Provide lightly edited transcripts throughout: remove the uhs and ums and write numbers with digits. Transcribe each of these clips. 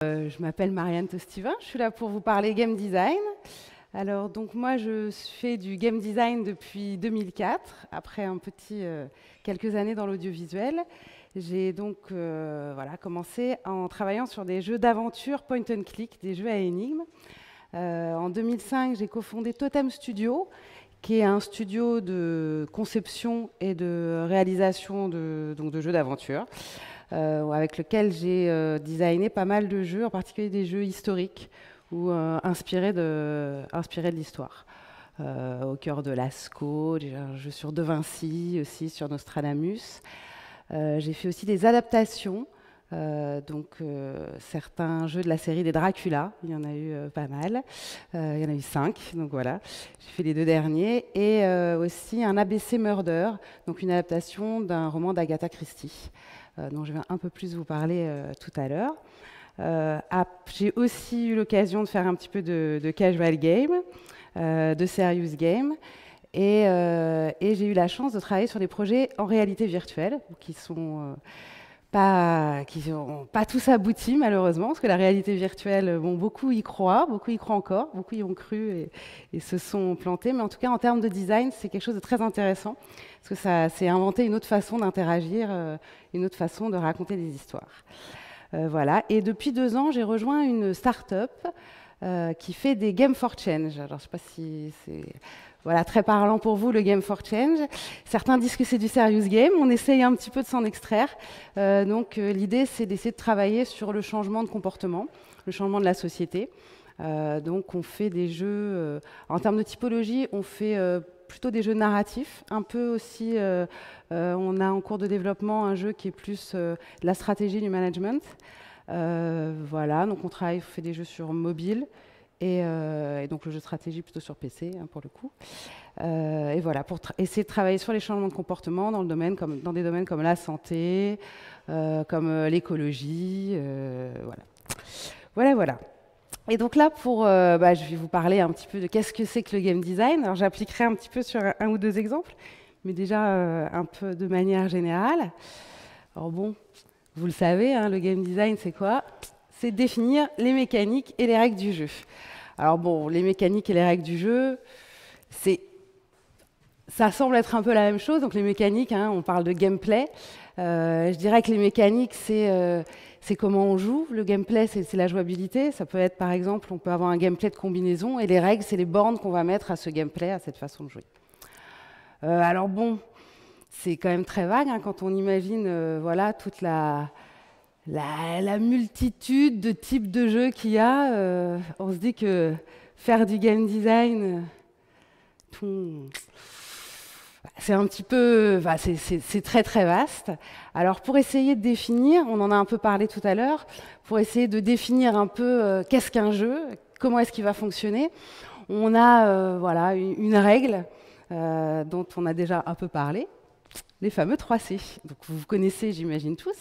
Je m'appelle Marianne Tostivin, je suis là pour vous parler game design. Alors donc moi je fais du game design depuis 2004, après quelques années dans l'audiovisuel. J'ai donc voilà, commencé en travaillant sur des jeux d'aventure point and click, des jeux à énigmes. En 2005, j'ai cofondé Totem Studio, qui est un studio de conception et de réalisation donc de jeux d'aventure, avec lequel j'ai designé pas mal de jeux, en particulier des jeux historiques ou inspirés de l'histoire. Au cœur de Lascaux, j'ai un jeu sur De Vinci, aussi sur Nostradamus. J'ai fait aussi des adaptations, certains jeux de la série des Dracula, il y en a eu pas mal, il y en a eu 5, donc voilà, j'ai fait les 2 derniers, et aussi un ABC Murder, donc une adaptation d'un roman d'Agatha Christie, dont je vais un peu plus vous parler tout à l'heure. J'ai aussi eu l'occasion de faire un petit peu de casual game, de serious game, et j'ai eu la chance de travailler sur des projets en réalité virtuelle qui n'ont pas tous abouti malheureusement, parce que la réalité virtuelle, bon, beaucoup y croient encore, beaucoup y ont cru et se sont plantés, mais en tout cas en termes de design, c'est quelque chose de très intéressant, parce que ça c'est inventer une autre façon d'interagir, une autre façon de raconter des histoires. Voilà. Et depuis 2 ans, j'ai rejoint une start-up qui fait des Game for Change. Alors, je ne sais pas si c'est voilà, très parlant pour vous, le Game for Change. Certains disent que c'est du serious game. On essaye un petit peu de s'en extraire. L'idée, c'est d'essayer de travailler sur le changement de comportement, le changement de la société. Donc, on fait des jeux... en termes de typologie, on fait plutôt des jeux narratifs. Un peu aussi, on a en cours de développement un jeu qui est plus de la stratégie du management. Voilà, donc on fait des jeux sur mobile et donc le jeu de stratégie plutôt sur PC pour le coup. Et voilà, pour essayer de travailler sur les changements de comportement dans des domaines comme la santé, comme l'écologie, voilà. Et donc là, je vais vous parler un petit peu de qu'est-ce que c'est que le game design. Alors j'appliquerai un petit peu sur un ou 2 exemples, mais déjà un peu de manière générale. Alors bon, vous le savez, hein, le game design, c'est quoi? C'est définir les mécaniques et les règles du jeu. Alors bon, les mécaniques et les règles du jeu, ça semble être un peu la même chose. Donc les mécaniques, hein, on parle de gameplay. Je dirais que les mécaniques, c'est comment on joue. Le gameplay, c'est la jouabilité. Ça peut être, par exemple, on peut avoir un gameplay de combinaison. Et les règles, c'est les bornes qu'on va mettre à ce gameplay, à cette façon de jouer. Alors bon, c'est quand même très vague hein, quand on imagine voilà, toute la multitude de types de jeux qu'il y a. On se dit que faire du game design, c'est un petit peu, c'est très très vaste. Alors pour essayer de définir, on en a un peu parlé tout à l'heure, pour essayer de définir un peu qu'est-ce qu'un jeu, comment est-ce qu'il va fonctionner, on a voilà, une règle dont on a déjà un peu parlé, les fameux 3C. Donc vous connaissez, j'imagine tous,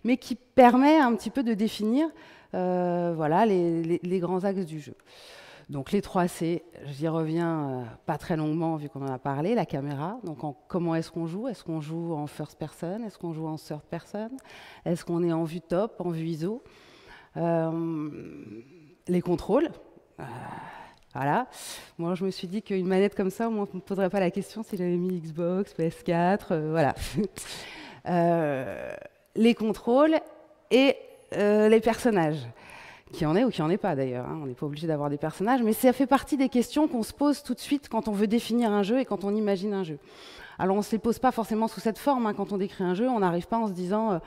mais qui permet un petit peu de définir voilà, les grands axes du jeu. Donc les 3C, j'y reviens pas très longuement vu qu'on en a parlé. La caméra, donc comment est-ce qu'on joue? Est-ce qu'on joue en first person? Est-ce qu'on joue en third person? Est-ce qu'on est en vue top, en vue ISO? Les contrôles. Voilà. Moi, je me suis dit qu'une manette comme ça, moi, on ne me poserait pas la question si j'avais mis Xbox, PS4, voilà. Les contrôles et les personnages. Qu'il y en ait ou qu'il n'y en ait pas d'ailleurs, hein. On n'est pas obligé d'avoir des personnages, mais ça fait partie des questions qu'on se pose tout de suite quand on veut définir un jeu et quand on imagine un jeu. Alors on ne se les pose pas forcément sous cette forme, hein. Quand on décrit un jeu, on n'arrive pas en se disant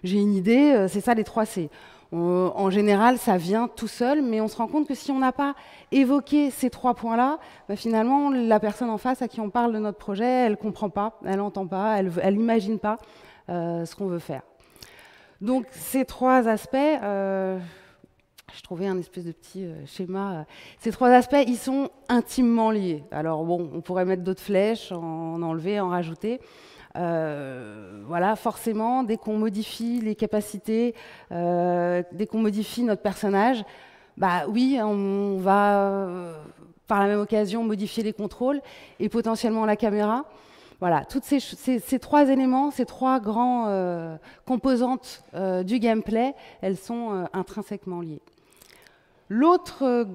j'ai une idée, c'est ça les 3C. En général, ça vient tout seul, mais on se rend compte que si on n'a pas évoqué ces 3 points-là, finalement, la personne en face à qui on parle de notre projet, elle ne comprend pas, elle n'entend pas, elle n'imagine pas ce qu'on veut faire. Donc ces 3 aspects... je trouvais un espèce de petit schéma. Ces 3 aspects, ils sont intimement liés. Alors bon, on pourrait mettre d'autres flèches, en enlever, en rajouter. Voilà, forcément, dès qu'on modifie les capacités, dès qu'on modifie notre personnage, bah oui, on va par la même occasion modifier les contrôles et potentiellement la caméra. Voilà, toutes ces trois éléments, ces trois grands composantes du gameplay, elles sont intrinsèquement liées. L'autre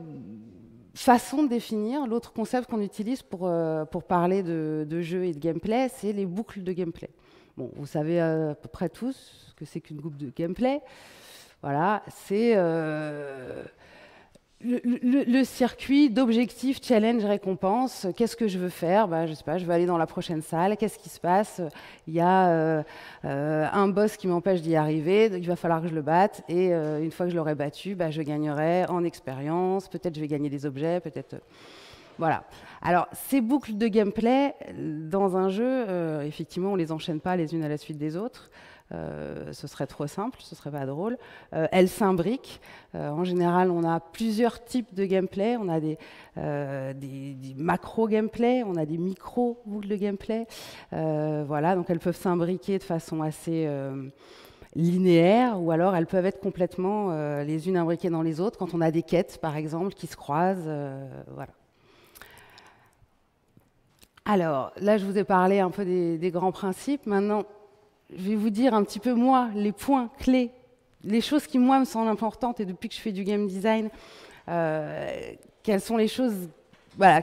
façon de définir, l'autre concept qu'on utilise pour parler de jeu et de gameplay, c'est les boucles de gameplay. Bon, vous savez à peu près tous ce que c'est qu'une boucle de gameplay. Voilà, c'est le circuit d'objectifs, challenge, récompense. Qu'est-ce que je veux faire? Je ne sais pas, je veux aller dans la prochaine salle. Qu'est-ce qui se passe? Il y a un boss qui m'empêche d'y arriver. Il va falloir que je le batte. Et une fois que je l'aurai battu, je gagnerai en expérience. Peut-être je vais gagner des objets. Peut-être. Voilà. Alors, ces boucles de gameplay, dans un jeu, effectivement, on ne les enchaîne pas les unes à la suite des autres. Ce serait trop simple, ce serait pas drôle. Elles s'imbriquent. En général, on a plusieurs types de gameplay. On a des macro gameplay, on a des micro boucles de gameplay. Voilà, donc elles peuvent s'imbriquer de façon assez linéaire, ou alors elles peuvent être complètement les unes imbriquées dans les autres. Quand on a des quêtes, par exemple, qui se croisent, voilà. Alors, là, je vous ai parlé un peu des grands principes. Maintenant, je vais vous dire un petit peu, moi, les points clés, les choses qui, moi, me semblent importantes, et depuis que je fais du game design, quelles sont les choses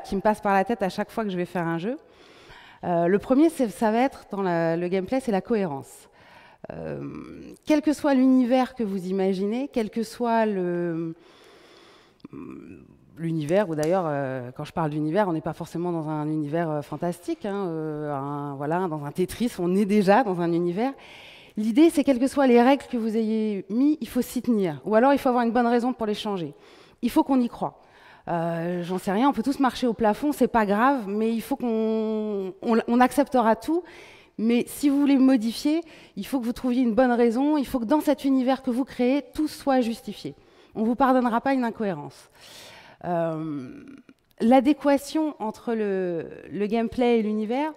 qui me passent par la tête à chaque fois que je vais faire un jeu. Le premier, ça va être, dans le gameplay, c'est la cohérence. Quel que soit l'univers que vous imaginez, quel que soit l'univers, ou d'ailleurs, quand je parle d'univers, on n'est pas forcément dans un univers fantastique, voilà, dans un Tetris, on est déjà dans un univers. L'idée, c'est quelles que soient les règles que vous ayez mis, il faut s'y tenir, ou alors il faut avoir une bonne raison pour les changer. Il faut qu'on y croie. J'en sais rien, on peut tous marcher au plafond, c'est pas grave, mais il faut qu'on acceptera tout. Mais si vous voulez modifier, il faut que vous trouviez une bonne raison, il faut que dans cet univers que vous créez, tout soit justifié. On ne vous pardonnera pas une incohérence. L'adéquation entre le gameplay et l'univers,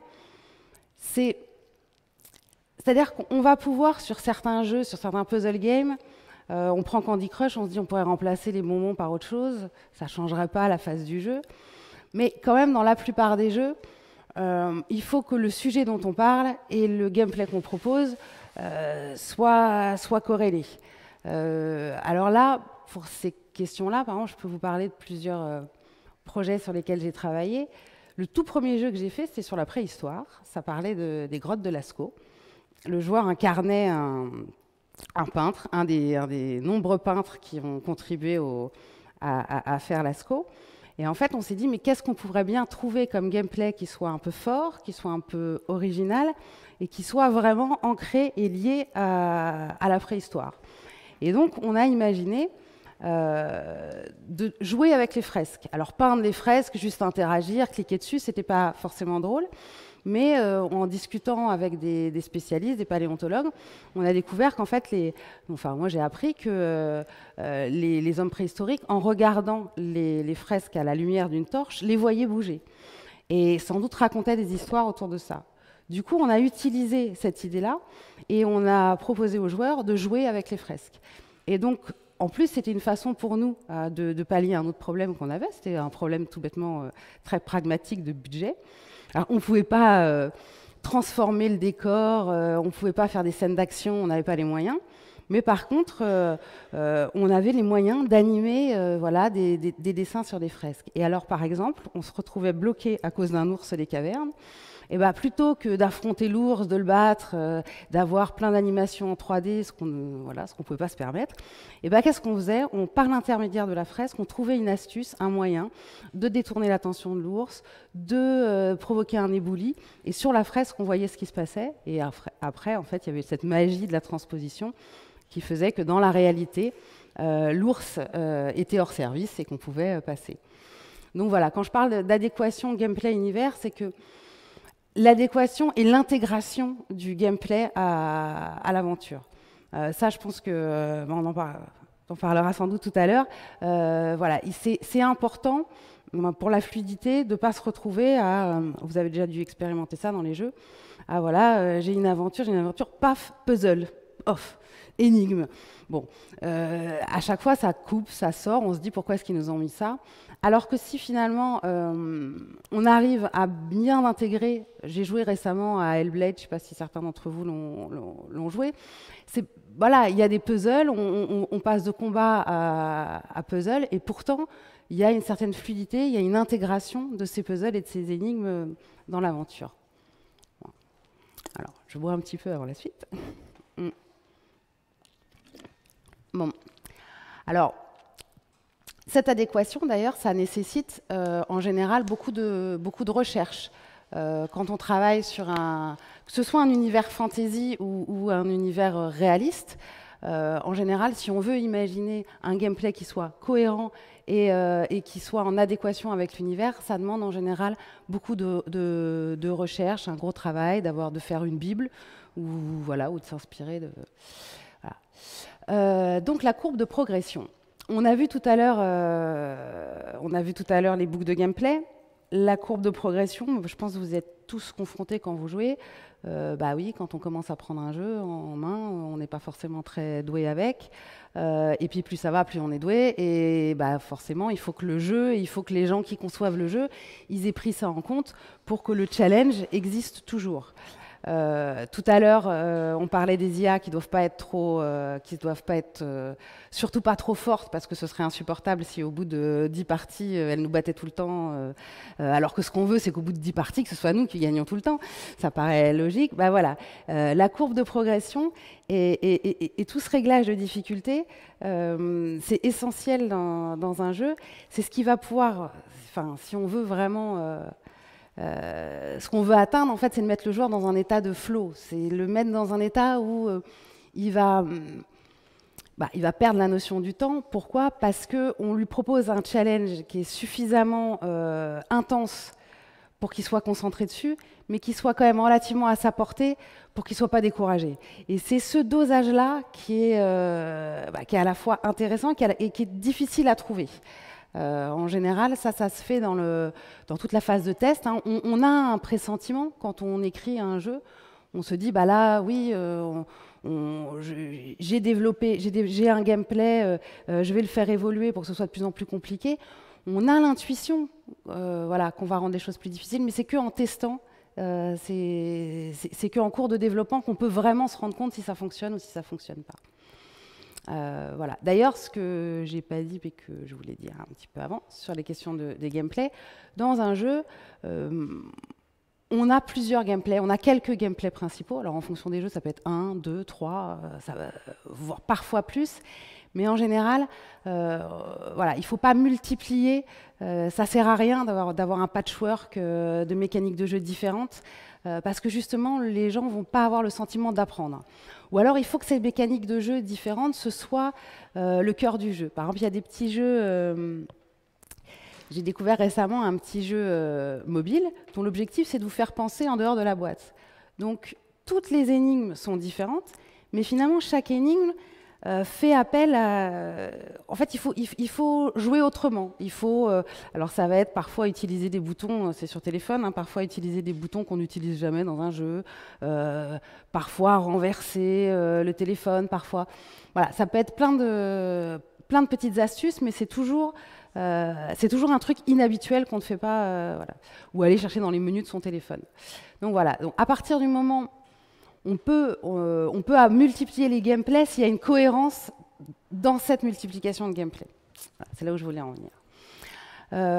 c'est-à-dire qu'on va pouvoir, sur certains jeux, sur certains puzzle games, on prend Candy Crush, on se dit on pourrait remplacer les bonbons par autre chose, ça ne changerait pas la face du jeu. Mais quand même, dans la plupart des jeux, il faut que le sujet dont on parle et le gameplay qu'on propose soient corrélés. Alors là, pour ces questions-là, par exemple, je peux vous parler de plusieurs projets sur lesquels j'ai travaillé. Le tout premier jeu que j'ai fait, c'était sur la préhistoire. Ça parlait des grottes de Lascaux. Le joueur incarnait un peintre, un des nombreux peintres qui ont contribué à faire Lascaux. Et en fait, on s'est dit, mais qu'est-ce qu'on pourrait bien trouver comme gameplay qui soit un peu fort, qui soit un peu original, et qui soit vraiment ancré et lié à la préhistoire. Et donc, on a imaginé de jouer avec les fresques. Alors, peindre les fresques, juste interagir, cliquer dessus, c'était pas forcément drôle. Mais en discutant avec des spécialistes, des paléontologues, on a découvert qu'en fait, moi j'ai appris que les hommes préhistoriques, en regardant les fresques à la lumière d'une torche, les voyaient bouger. Et sans doute racontaient des histoires autour de ça. Du coup, on a utilisé cette idée-là et on a proposé aux joueurs de jouer avec les fresques. Et donc, en plus, c'était une façon pour nous de pallier un autre problème qu'on avait. C'était un problème tout bêtement très pragmatique de budget. Alors, on ne pouvait pas transformer le décor, on ne pouvait pas faire des scènes d'action, on n'avait pas les moyens. Mais par contre, on avait les moyens d'animer des dessins sur des fresques. Et alors, par exemple, on se retrouvait bloqué à cause d'un ours des cavernes. Et plutôt que d'affronter l'ours, de le battre, d'avoir plein d'animations en 3D, ce qu'on ne pouvait pas se permettre, qu'est-ce qu'on faisait? Par l'intermédiaire de la fresque, on trouvait une astuce, un moyen de détourner l'attention de l'ours, de provoquer un éboulis. Et sur la fresque, on voyait ce qui se passait. Et après, en fait, il y avait cette magie de la transposition qui faisait que dans la réalité, l'ours était hors service et qu'on pouvait passer. Donc voilà, quand je parle d'adéquation gameplay-univers, c'est que l'adéquation et l'intégration du gameplay à l'aventure. Ça, je pense que on en parlera sans doute tout à l'heure. C'est important pour la fluidité de ne pas se retrouver à... vous avez déjà dû expérimenter ça dans les jeux. J'ai une aventure, paf, puzzle. off, énigme. Bon, à chaque fois, ça coupe, ça sort, on se dit pourquoi est-ce qu'ils nous ont mis ça. Alors que si finalement, on arrive à bien intégrer, j'ai joué récemment à Hellblade, je ne sais pas si certains d'entre vous l'ont joué, voilà, il y a des puzzles, on passe de combat à puzzle, et pourtant, il y a une certaine fluidité, il y a une intégration de ces puzzles et de ces énigmes dans l'aventure. Alors, je bois un petit peu avant la suite. Bon. Alors, cette adéquation, d'ailleurs, ça nécessite en général beaucoup de recherche. Quand on travaille sur que ce soit un univers fantasy ou un univers réaliste, en général, si on veut imaginer un gameplay qui soit cohérent et qui soit en adéquation avec l'univers, ça demande en général beaucoup de recherche, un gros travail, de faire une bible ou de s'inspirer de... Voilà. Donc la courbe de progression. On a vu tout à l'heure les boucles de gameplay. La courbe de progression, je pense que vous êtes tous confrontés quand vous jouez. Bah oui, quand on commence à prendre un jeu en main, on n'est pas forcément très doué avec. Et puis plus ça va, plus on est doué. Et bah forcément, il faut que les gens qui conçoivent le jeu, ils aient pris ça en compte pour que le challenge existe toujours. Tout à l'heure, on parlait des IA qui doivent pas être surtout pas trop fortes parce que ce serait insupportable si au bout de 10 parties, elles nous battaient tout le temps. Alors que ce qu'on veut, c'est qu'au bout de 10 parties, que ce soit nous qui gagnions tout le temps. Ça paraît logique. Bah voilà, la courbe de progression et tout ce réglage de difficulté, c'est essentiel dans un jeu. C'est ce qui va pouvoir, enfin, si on veut vraiment ce qu'on veut atteindre, en fait, c'est de mettre le joueur dans un état de flow. C'est le mettre dans un état où il va perdre la notion du temps. Pourquoi? Parce qu'on lui propose un challenge qui est suffisamment intense pour qu'il soit concentré dessus, mais qui soit quand même relativement à sa portée pour qu'il ne soit pas découragé. Et c'est ce dosage-là qui est à la fois intéressant et qui est difficile à trouver. En général, ça se fait dans toute la phase de test. Hein. On a un pressentiment quand on écrit un jeu. On se dit, bah là, oui, j'ai un gameplay, je vais le faire évoluer pour que ce soit de plus en plus compliqué. On a l'intuition qu'on va rendre les choses plus difficiles, mais c'est qu'en testant, c'est qu'en cours de développement qu'on peut vraiment se rendre compte si ça fonctionne ou si ça ne fonctionne pas. Voilà. D'ailleurs, ce que j'ai pas dit mais que je voulais dire un petit peu avant sur les questions des gameplays, dans un jeu, on a plusieurs gameplays, on a quelques gameplays principaux. Alors en fonction des jeux, ça peut être 1, 2, 3, voire parfois plus. Mais en général, voilà, il ne faut pas multiplier. Ça ne sert à rien d'avoir un patchwork de mécaniques de jeu différentes parce que justement, les gens ne vont pas avoir le sentiment d'apprendre. Ou alors, il faut que ces mécaniques de jeu différentes, ce soit le cœur du jeu. Par exemple, il y a des petits jeux... j'ai découvert récemment un petit jeu mobile dont l'objectif, c'est de vous faire penser en dehors de la boîte. Donc, toutes les énigmes sont différentes, mais finalement, chaque énigme fait appel à... En fait, il faut jouer autrement. Alors, ça va être parfois utiliser des boutons, c'est sur téléphone, hein, parfois utiliser des boutons qu'on n'utilise jamais dans un jeu, parfois renverser le téléphone, parfois... Voilà, ça peut être plein de petites astuces, mais c'est toujours un truc inhabituel qu'on ne fait pas, voilà. Ou aller chercher dans les menus de son téléphone. Donc voilà, donc, à partir du moment... On peut multiplier les gameplays s'il y a une cohérence dans cette multiplication de gameplay. Voilà, c'est là où je voulais en venir.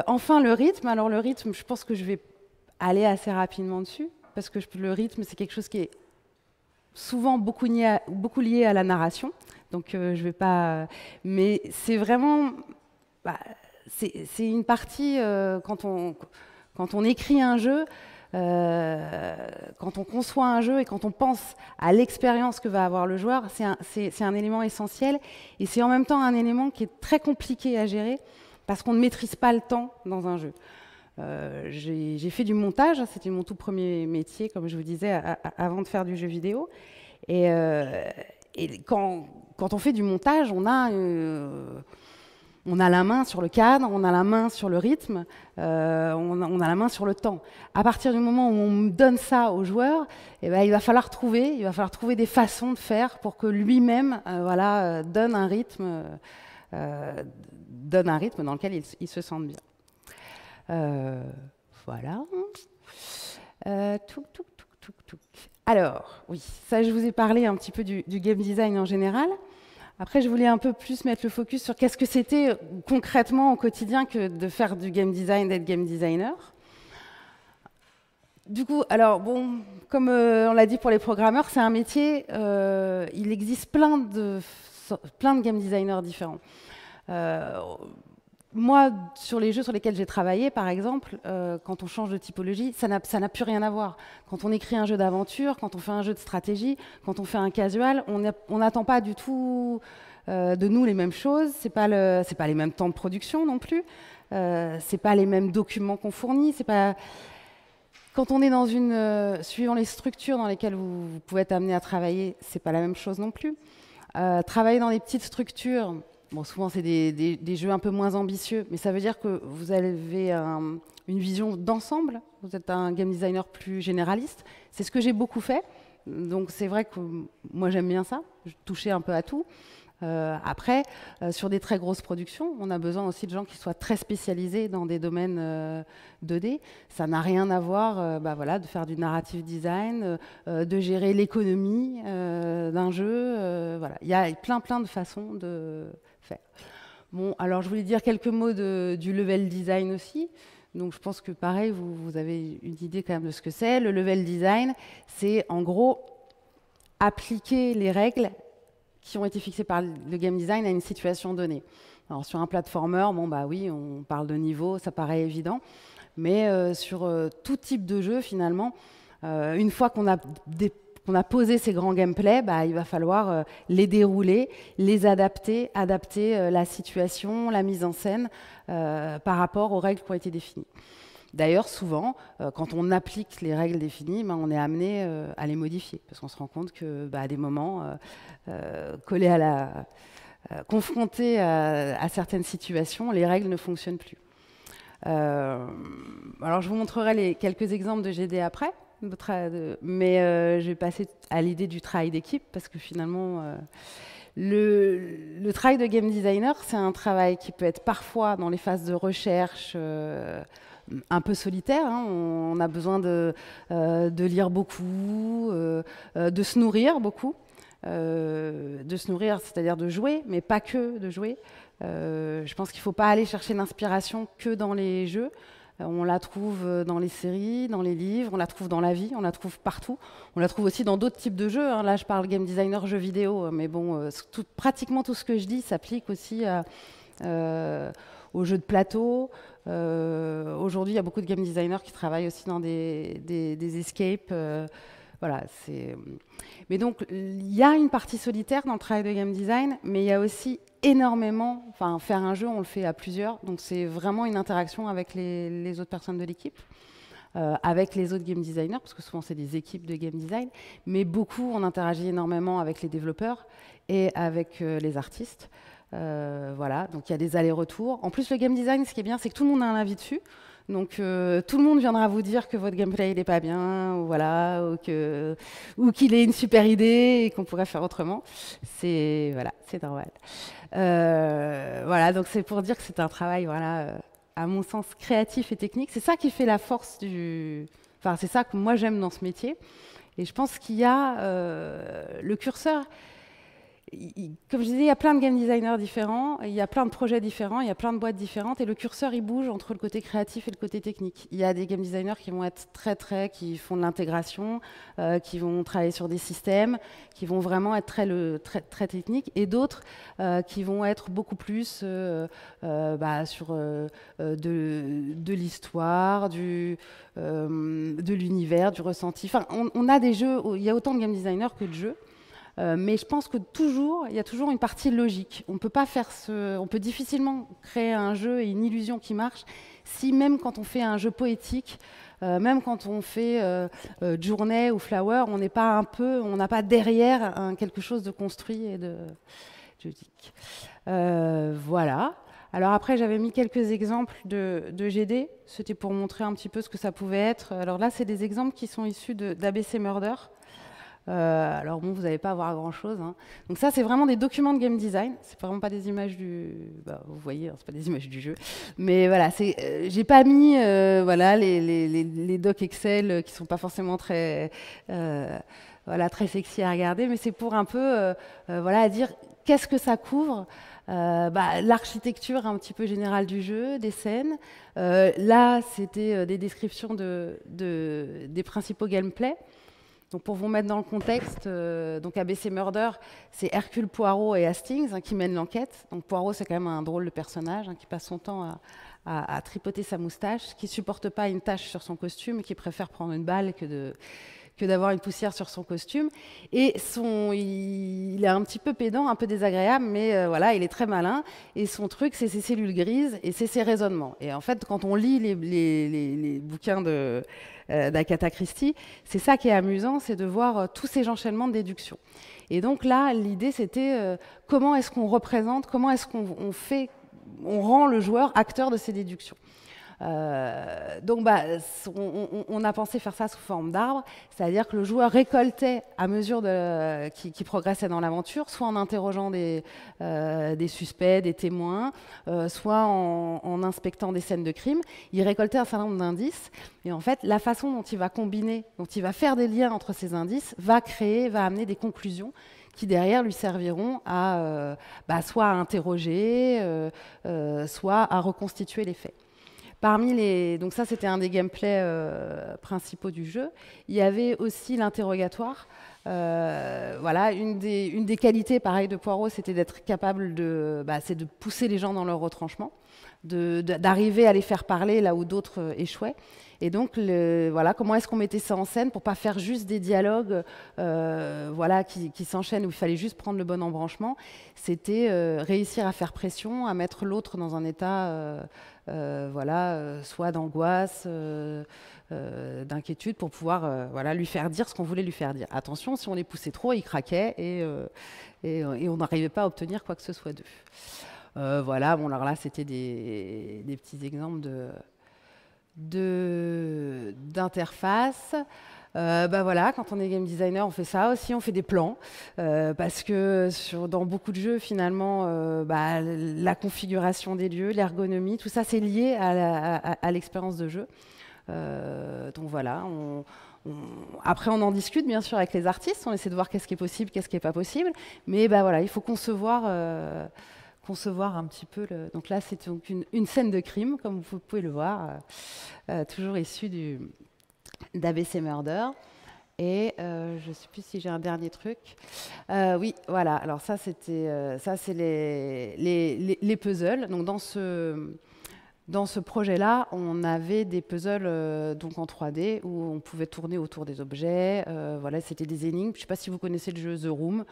Enfin, le rythme. Alors le rythme, je pense que je vais aller assez rapidement dessus, parce que le rythme, c'est quelque chose qui est souvent beaucoup lié à la narration. Donc je vais pas... Mais c'est vraiment... c'est une partie, quand on écrit un jeu... quand on conçoit un jeu et quand on pense à l'expérience que va avoir le joueur, c'est un élément essentiel et c'est en même temps un élément qui est très compliqué à gérer parce qu'on ne maîtrise pas le temps dans un jeu. J'ai fait du montage, c'était mon tout premier métier, comme je vous disais, avant de faire du jeu vidéo. Et quand on fait du montage, on a On a la main sur le cadre, on a la main sur le rythme, on a la main sur le temps. À partir du moment où on donne ça au joueur, eh ben, il va falloir trouver des façons de faire pour que lui-même donne un rythme dans lequel il se sente bien. Voilà. Alors, oui, ça je vous ai parlé un petit peu du game design en général. Après, je voulais un peu plus mettre le focus sur qu'est-ce que c'était concrètement au quotidien que de faire du game design, d'être game designer. Du coup, alors bon, comme on l'a dit pour les programmeurs, c'est un métier, il existe plein de game designers différents. Moi, sur les jeux sur lesquels j'ai travaillé, par exemple, quand on change de typologie, ça n'a plus rien à voir. Quand on écrit un jeu d'aventure, quand on fait un jeu de stratégie, quand on fait un casual, on n'attend pas du tout de nous les mêmes choses. C'est pas les mêmes temps de production non plus. C'est pas les mêmes documents qu'on fournit. C'est pas quand on est dans suivant les structures dans lesquelles vous pouvez être amené à travailler, c'est pas la même chose non plus. Travailler dans des petites structures. Bon, souvent, c'est des jeux un peu moins ambitieux, mais ça veut dire que vous avez une vision d'ensemble. Vous êtes un game designer plus généraliste. C'est ce que j'ai beaucoup fait. Donc, c'est vrai que moi, j'aime bien ça. Je touchais un peu à tout. Après, sur des très grosses productions, on a besoin aussi de gens qui soient très spécialisés dans des domaines 2D. Ça n'a rien à voir de faire du narrative design, de gérer l'économie d'un jeu. Voilà. Il y a plein de façons de faire. Bon, alors je voulais dire quelques mots du level design aussi. Donc je pense que pareil, vous avez une idée quand même de ce que c'est. Le level design, c'est en gros appliquer les règles qui ont été fixées par le game design à une situation donnée. Alors sur un platformer, bon bah oui, on parle de niveau, ça paraît évident, mais sur tout type de jeu finalement, une fois qu'on a posé ces grands gameplays, il va falloir les dérouler, les adapter la situation, la mise en scène par rapport aux règles qui ont été définies. D'ailleurs, souvent, quand on applique les règles définies, on est amené à les modifier, parce qu'on se rend compte qu'à des moments, confrontés à certaines situations, les règles ne fonctionnent plus. Alors, je vous montrerai quelques exemples de GD après, mais je vais passer à l'idée du travail d'équipe, parce que finalement, le travail de game designer, c'est un travail qui peut être parfois dans les phases de recherche un peu solitaire. On a besoin de lire beaucoup, de se nourrir beaucoup. De se nourrir, c'est-à-dire de jouer, mais pas que de jouer. Je pense qu'il ne faut pas aller chercher l'inspiration que dans les jeux. On la trouve dans les séries, dans les livres, on la trouve dans la vie, on la trouve partout. On la trouve aussi dans d'autres types de jeux. Là, je parle game designer, jeux vidéo, mais bon, pratiquement tout ce que je dis s'applique aussi aux jeux de plateau. Aujourd'hui, il y a beaucoup de game designers qui travaillent aussi dans des escapes. Voilà, mais donc, il y a une partie solitaire dans le travail de game design, mais il y a aussi énormément, faire un jeu, on le fait à plusieurs, donc c'est vraiment une interaction avec les autres personnes de l'équipe, avec les autres game designers, parce que souvent c'est des équipes de game design, mais beaucoup, on interagit énormément avec les développeurs et avec les artistes. Voilà, donc il y a des allers-retours. En plus, le game design, ce qui est bien, c'est que tout le monde a un avis dessus. Donc tout le monde viendra vous dire que votre gameplay n'est pas bien, ou qu'il est une super idée et qu'on pourrait faire autrement. C'est normal. Voilà, donc c'est pour dire que c'est un travail, à mon sens, créatif et technique. C'est ça qui fait la force c'est ça que moi j'aime dans ce métier. Et je pense qu'il y a le curseur. Comme je disais, il y a plein de game designers différents, il y a plein de projets différents, il y a plein de boîtes différentes, et le curseur, il bouge entre le côté créatif et le côté technique. Il y a des game designers qui vont être qui font de l'intégration, qui vont travailler sur des systèmes, qui vont vraiment être très techniques, et d'autres qui vont être beaucoup plus sur de l'histoire, de l'univers, du ressenti. Enfin, on a des jeux, il y a autant de game designers que de jeux. Mais je pense que il y a toujours une partie logique. On peut difficilement créer un jeu et une illusion qui marche si même quand on fait un jeu poétique, même quand on fait Journey ou Flower, on n'a pas derrière quelque chose de construit et de logique. Voilà. Alors après, j'avais mis quelques exemples de GD. C'était pour montrer un petit peu ce que ça pouvait être. Alors là, c'est des exemples qui sont issus d'ABC Murder. Alors bon, vous n'allez pas à voir grand-chose, hein. Donc ça, c'est vraiment des documents de game design. C'est vraiment pas des images du... Bah, vous voyez, hein, c'est pas des images du jeu. Mais voilà, j'ai pas mis voilà, les docs Excel qui sont pas forcément très, voilà, très sexy à regarder, mais c'est pour un peu voilà, dire qu'est-ce que ça couvre. L'architecture un petit peu générale du jeu, des scènes. Là, c'était des descriptions des principaux gameplay. Donc pour vous mettre dans le contexte, donc ABC Murder, c'est Hercule Poirot et Hastings, hein, qui mènent l'enquête. Donc Poirot, c'est quand même un drôle de personnage, hein, qui passe son temps à tripoter sa moustache, qui supporte pas une tache sur son costume et qui préfère prendre une balle que d'avoir une poussière sur son costume. Et il est un petit peu pédant, un peu désagréable, mais voilà, il est très malin. Et son truc, c'est ses cellules grises et c'est ses raisonnements. Et en fait, quand on lit les bouquins d'Agatha Christie, c'est ça qui est amusant, c'est de voir tous ces enchaînements de déduction. Et donc là, l'idée, c'était comment est-ce qu'on représente, comment est-ce on rend le joueur acteur de ces déductions. Donc, on a pensé faire ça sous forme d'arbre, c'est-à-dire que le joueur récoltait à mesure qu'il progressait dans l'aventure, soit en interrogeant des suspects, des témoins, soit en inspectant des scènes de crime. Il récoltait un certain nombre d'indices, et en fait, la façon dont il va combiner, dont il va faire des liens entre ces indices, va amener des conclusions qui derrière lui serviront à soit à interroger, soit à reconstituer les faits. Donc ça, c'était un des gameplays principaux du jeu. Il y avait aussi l'interrogatoire. Voilà, une des qualités, pareil, de Poirot, c'était d'être capable c'est de pousser les gens dans leur retranchement, d'arriver à les faire parler là où d'autres échouaient. Et donc, voilà, comment est-ce qu'on mettait ça en scène pour pas faire juste des dialogues voilà, qui s'enchaînent où il fallait juste prendre le bon embranchement. C'était réussir à faire pression, à mettre l'autre dans un état voilà, soit d'angoisse, d'inquiétude, pour pouvoir voilà, lui faire dire ce qu'on voulait lui faire dire. Attention, si on les poussait trop, il craquait et on n'arrivait pas à obtenir quoi que ce soit d'eux. Voilà, bon, alors là, c'était des petits exemples d'interface. Voilà, quand on est game designer, on fait ça aussi, on fait des plans, parce que dans beaucoup de jeux, finalement, la configuration des lieux, l'ergonomie, tout ça, c'est lié à l'expérience de jeu. Donc voilà, après on en discute bien sûr avec les artistes, on essaie de voir qu'est-ce qui est possible, qu'est-ce qui n'est pas possible, mais voilà, il faut concevoir un petit peu. Donc là, c'est donc une scène de crime, comme vous pouvez le voir, toujours issue d'ABC Murder. Et je ne sais plus si j'ai un dernier truc. Oui, voilà. Alors ça, c'est les puzzles. Donc dans ce projet-là, on avait des puzzles donc en 3D où on pouvait tourner autour des objets. Voilà, c'était des énigmes. Je ne sais pas si vous connaissez le jeu The Room.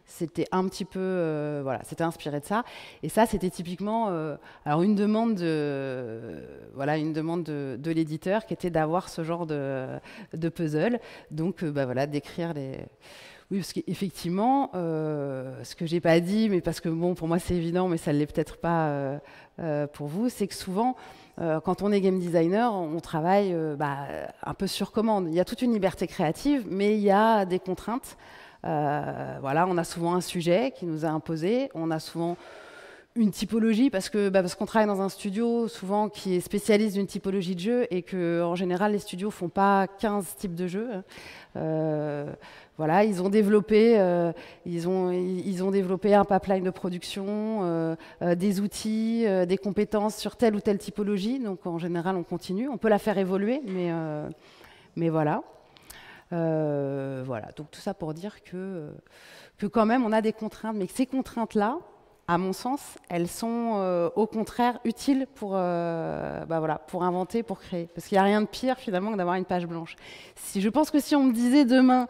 C'était un petit peu, voilà, c'était inspiré de ça. Et ça, c'était typiquement, alors une demande de l'éditeur qui était d'avoir ce genre de puzzle. Donc, voilà, d'écrire les. Oui, parce qu'effectivement, ce que j'ai pas dit, mais parce que bon, pour moi c'est évident, mais ça ne l'est peut-être pas pour vous, c'est que souvent, quand on est game designer, on travaille un peu sur commande. Il y a toute une liberté créative, mais il y a des contraintes. Voilà, on a souvent un sujet qui nous est imposé, on a souvent une typologie parce qu'on travaille dans un studio souvent qui est spécialiste d'une typologie de jeu et que en général les studios font pas 15 types de jeux. Voilà, ils ont développé un pipeline de production, des outils, des compétences sur telle ou telle typologie. Donc en général, on continue. On peut la faire évoluer, mais voilà. Voilà, donc tout ça pour dire que quand même on a des contraintes, mais que ces contraintes-là, à mon sens, elles sont au contraire utiles pour inventer, pour créer. Parce qu'il n'y a rien de pire finalement que d'avoir une page blanche. Je pense que si on me disait demain,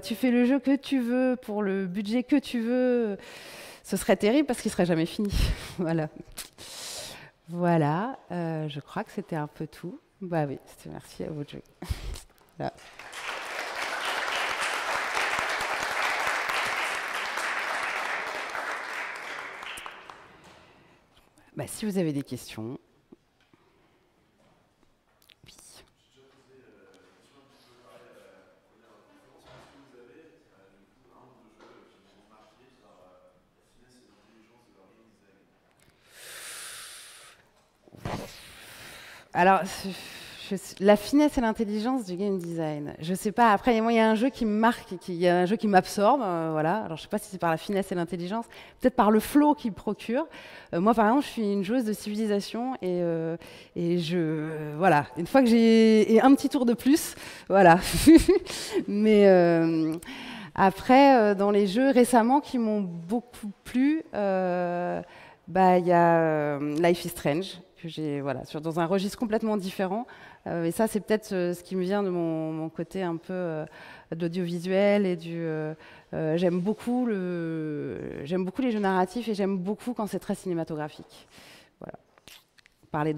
tu fais le jeu que tu veux, pour le budget que tu veux, ce serait terrible parce qu'il ne serait jamais fini. Voilà. Voilà, je crois que c'était un peu tout. Bah oui, merci à vous de jouer. Voilà. Bah, si vous avez des questions. Oui. Alors, la finesse et l'intelligence du game design. Je sais pas. Après, moi, il y a un jeu qui me marque, il y a un jeu qui m'absorbe. Voilà. Alors, je sais pas si c'est par la finesse et l'intelligence, peut-être par le flow qu'il procure. Moi, par exemple, je suis une joueuse de civilisation et voilà. Une fois que j'ai un petit tour de plus, voilà. Mais après, dans les jeux récemment qui m'ont beaucoup plu, bah, il y a Life is Strange que j'ai voilà dans un registre complètement différent. Et ça, c'est peut-être ce qui me vient de mon côté un peu d'audiovisuel et j'aime beaucoup les jeux narratifs et j'aime beaucoup quand c'est très cinématographique. Voilà. Je parlais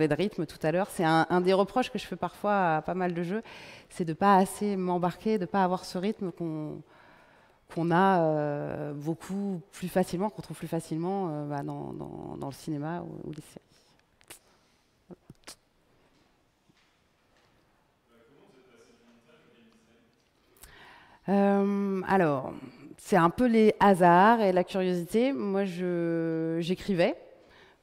de rythme tout à l'heure. C'est un des reproches que je fais parfois à pas mal de jeux, c'est de pas assez m'embarquer, de pas avoir ce rythme qu'on a beaucoup plus facilement, qu'on trouve plus facilement dans le cinéma ou les séries. Alors, c'est un peu les hasards et la curiosité. Moi, j'écrivais.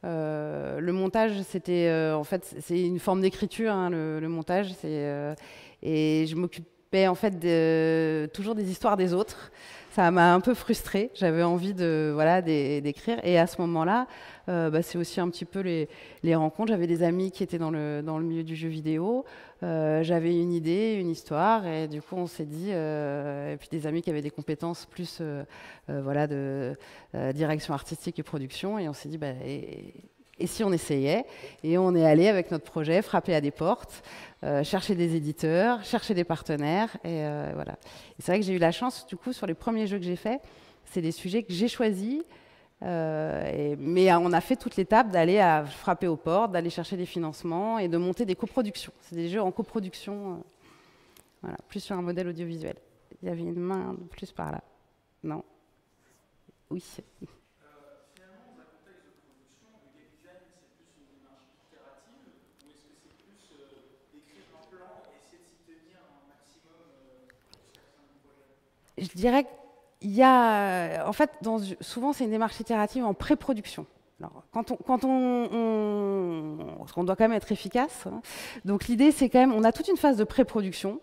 Le montage, c'était en fait, c'est une forme d'écriture, hein, le montage. Et je m'occupais en fait toujours des histoires des autres. Ça m'a un peu frustrée. J'avais envie d'écrire. Et à ce moment-là, c'est aussi un petit peu les rencontres. J'avais des amis qui étaient dans le milieu du jeu vidéo. J'avais une idée, une histoire, et du coup, on s'est dit, et puis des amis qui avaient des compétences plus de direction artistique et production, et on s'est dit, et si on essayait? Et on est allé avec notre projet, frapper à des portes, chercher des éditeurs, chercher des partenaires, et voilà. Et c'est vrai que j'ai eu la chance, du coup, sur les premiers jeux que j'ai faits, c'est des sujets que j'ai choisis. Mais on a fait toute l'étape d'aller à frapper aux portes, d'aller chercher des financements et de monter des coproductions. C'est des jeux en coproduction, voilà, plus sur un modèle audiovisuel. Il y avait une main de plus par là. Non. Oui. Finalement, dans un contexte de production, le game design, c'est plus une démarche itérative ou est-ce que c'est plus d'écrire un plan et essayer de s'y tenir un maximum jusqu'à la fin du projet? Je dirais qu'il y a, en fait, souvent c'est une démarche itérative en pré-production. Alors, parce qu'on doit quand même être efficace, hein. Donc l'idée, c'est quand même, on a toute une phase de pré-production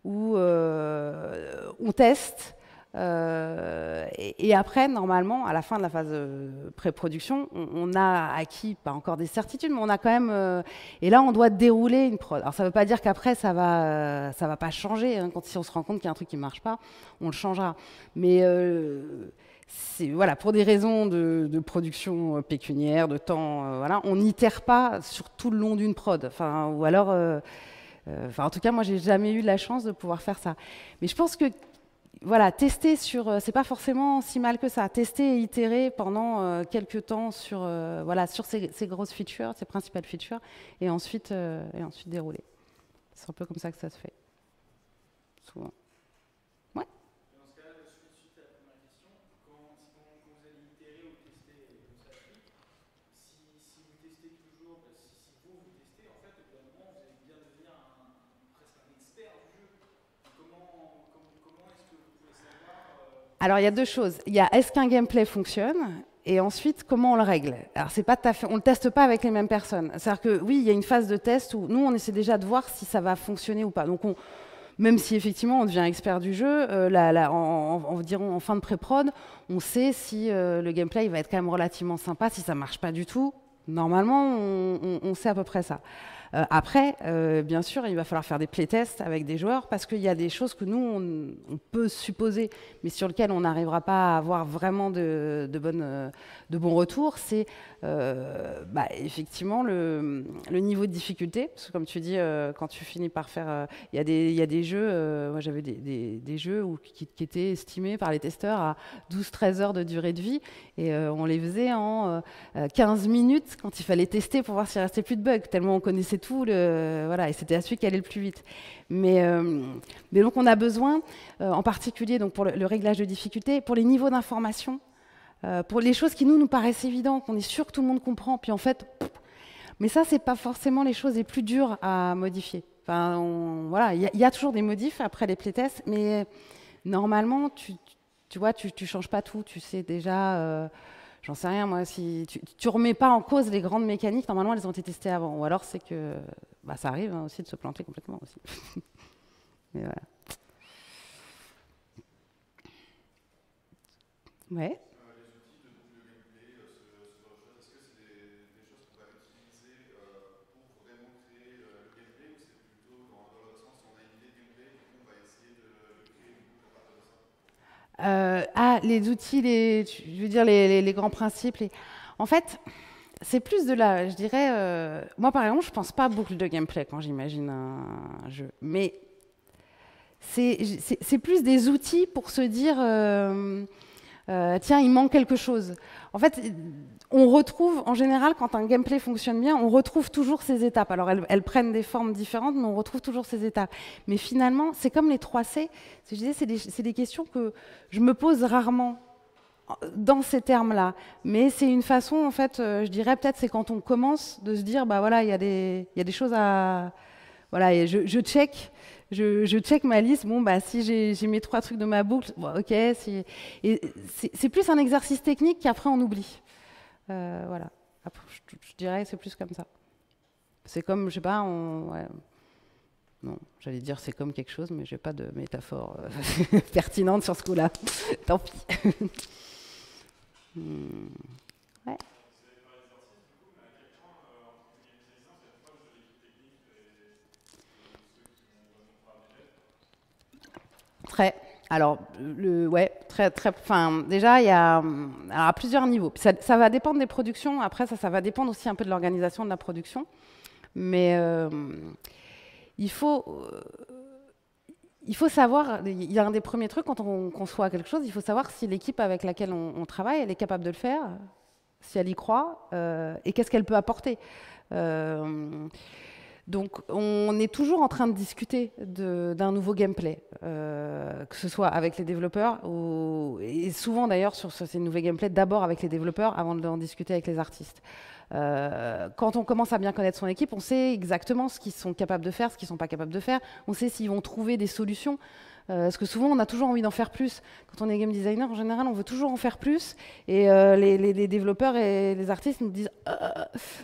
où on teste. Et après, normalement, à la fin de la phase de pré-production, on a acquis, pas encore des certitudes, mais on a quand même. Et là, on doit dérouler une prod. Alors, ça ne veut pas dire qu'après, ça va pas changer. Hein. Si on se rend compte qu'il y a un truc qui ne marche pas, on le changera. Mais voilà, pour des raisons de production pécuniaire, de temps, voilà, on n'itère pas sur tout le long d'une prod. Enfin, ou alors. En tout cas, moi, j'ai jamais eu la chance de pouvoir faire ça. Mais je pense que voilà, tester c'est pas forcément si mal que ça. Tester et itérer pendant quelques temps sur ces grosses features, ces principales features, et ensuite dérouler. C'est un peu comme ça que ça se fait, souvent. Ouais. Dans ce cas-là, suite à la première question, quand vous allez itérer ou tester ça suite, si vous testez toujours, si vous testez, en fait, au bout d'un moment, vous allez bien devenir presque un expert du jeu. Comment est-ce que vous pouvez savoir Alors, il y a deux choses. Il y a est-ce qu'un gameplay fonctionne? Et ensuite, comment on le règle? Alors, c'est pas on le teste pas avec les mêmes personnes. C'est-à-dire que oui, il y a une phase de test où nous, on essaie déjà de voir si ça va fonctionner ou pas. Donc, même si effectivement on devient expert du jeu, en fin de pré-prod, on sait si le gameplay va être quand même relativement sympa. Si ça marche pas du tout, normalement, on sait à peu près ça. Après, bien sûr, il va falloir faire des playtests avec des joueurs parce qu'il y a des choses que nous, on peut supposer, mais sur lesquelles on n'arrivera pas à avoir vraiment de bons retours. C'est effectivement le niveau de difficulté. Parce que comme tu dis, quand tu finis par faire... Il y a des jeux, moi j'avais des jeux qui étaient estimés par les testeurs à 12-13 heures de durée de vie et on les faisait en 15 minutes quand il fallait tester pour voir s'il restait plus de bugs, tellement on connaissait tout, et c'était à celui qui allait le plus vite. Mais donc on a besoin, en particulier donc pour le réglage de difficulté, pour les niveaux d'information, pour les choses qui nous paraissent évidentes, qu'on est sûr que tout le monde comprend, puis en fait, mais ça, c'est pas forcément les choses les plus dures à modifier. Enfin, voilà, il y a toujours des modifs après les playtests, mais normalement, tu vois, tu changes pas tout. Tu sais déjà, j'en sais rien moi, si tu remets pas en cause les grandes mécaniques, normalement, elles ont été testées avant. Ou alors, c'est que bah, ça arrive hein, aussi de se planter complètement aussi. Mais voilà. Ouais. Les outils, je veux dire les grands principes. En fait, c'est plus de là, je dirais. Moi, par exemple, je pense pas à boucle de gameplay quand j'imagine un jeu, mais c'est plus des outils pour se dire, tiens, il manque quelque chose. En fait, on retrouve, en général, quand un gameplay fonctionne bien, on retrouve toujours ces étapes. Alors, elles prennent des formes différentes, mais on retrouve toujours ces étapes. Mais finalement, c'est comme les 3C. Je disais, c'est des questions que je me pose rarement dans ces termes-là. Mais c'est une façon, en fait, je dirais peut-être, c'est quand on commence de se dire, bah voilà, il y a des choses à... Voilà, et je check ma liste. Bon, bah, si j'ai mes 3 trucs de ma boucle, bon, ok. C'est plus un exercice technique qu'après on oublie. Voilà. Après, je dirais c'est plus comme ça. C'est comme, je sais pas, ouais. Non, j'allais dire c'est comme quelque chose, mais j'ai pas de métaphore pertinente sur ce coup-là. Tant pis. Ouais. Très. Alors, ouais, enfin, déjà, il y a alors, à plusieurs niveaux. Ça va dépendre des productions. Après, ça va dépendre aussi un peu de l'organisation de la production. Mais il faut savoir. Il y a un des premiers trucs quand on conçoit quelque chose. Il faut savoir si l'équipe avec laquelle on travaille, elle est capable de le faire, si elle y croit, et qu'est-ce qu'elle peut apporter. Donc, on est toujours en train de discuter d'un nouveau gameplay, que ce soit avec les développeurs, et souvent d'ailleurs sur ces nouveaux gameplays, d'abord avec les développeurs avant d'en discuter avec les artistes. Quand on commence à bien connaître son équipe, on sait exactement ce qu'ils sont capables de faire, ce qu'ils ne sont pas capables de faire, on sait s'ils vont trouver des solutions. Parce que souvent, on a toujours envie d'en faire plus. Quand on est game designer, en général, on veut toujours en faire plus. Et les développeurs et les artistes nous disent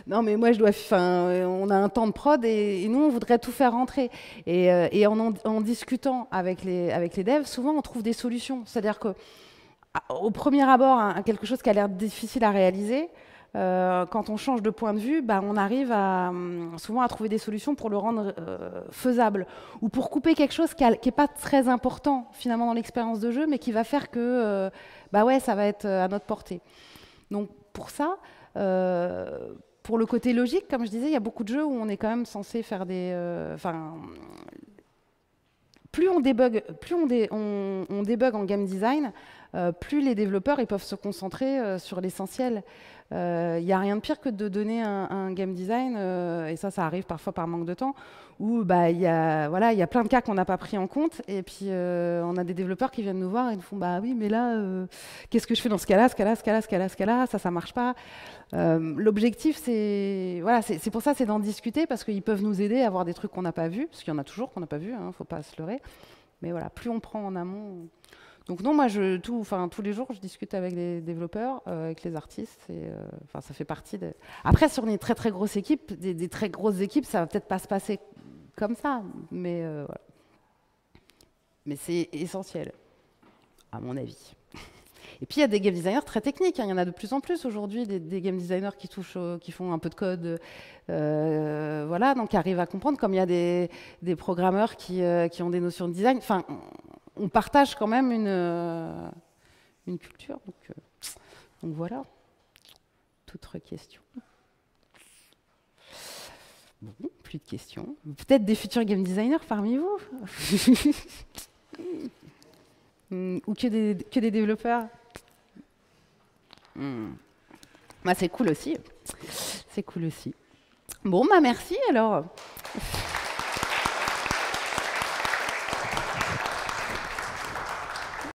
non, mais moi, on a un temps de prod et nous, on voudrait tout faire rentrer. Et en discutant avec les devs, souvent, on trouve des solutions. C'est-à-dire qu'au premier abord, quelque chose qui a l'air difficile à réaliser, quand on change de point de vue, bah, on arrive souvent à trouver des solutions pour le rendre faisable ou pour couper quelque chose qui n'est pas très important finalement dans l'expérience de jeu, mais qui va faire que bah ouais, ça va être à notre portée. Donc pour ça, pour le côté logique, comme je disais, il y a beaucoup de jeux où on est quand même censé faire plus on débug, on débug en game design, plus les développeurs ils peuvent se concentrer sur l'essentiel. Il n'y a rien de pire que de donner un game design, et ça arrive parfois par manque de temps, où bah, y a plein de cas qu'on n'a pas pris en compte, et puis on a des développeurs qui viennent nous voir et nous font bah oui, mais là, qu'est-ce que je fais dans ce cas-là, ça marche pas. L'objectif, c'est pour ça, c'est d'en discuter, parce qu'ils peuvent nous aider à voir des trucs qu'on n'a pas vus, parce qu'il y en a toujours qu'on n'a pas vus, hein, faut pas se leurrer. Mais voilà, plus on prend en amont. Donc non, moi, tous les jours, je discute avec les développeurs, avec les artistes. Ça fait partie de... Après, sur une très très grosse équipe, des très grosses équipes, ça va peut-être pas se passer comme ça, mais voilà. Mais c'est essentiel, à mon avis. Et puis il y a des game designers très techniques. Hein. Il y en a de plus en plus aujourd'hui, des game designers qui font un peu de code, voilà, donc qui arrivent à comprendre. Comme il y a des programmeurs qui ont des notions de design. Enfin, on partage quand même une culture. Donc voilà. Toute autre question. Bon, plus de questions. Peut-être des futurs game designers parmi vous. Ou que des développeurs. Bah, c'est cool aussi. C'est cool aussi. Bon, bah merci alors.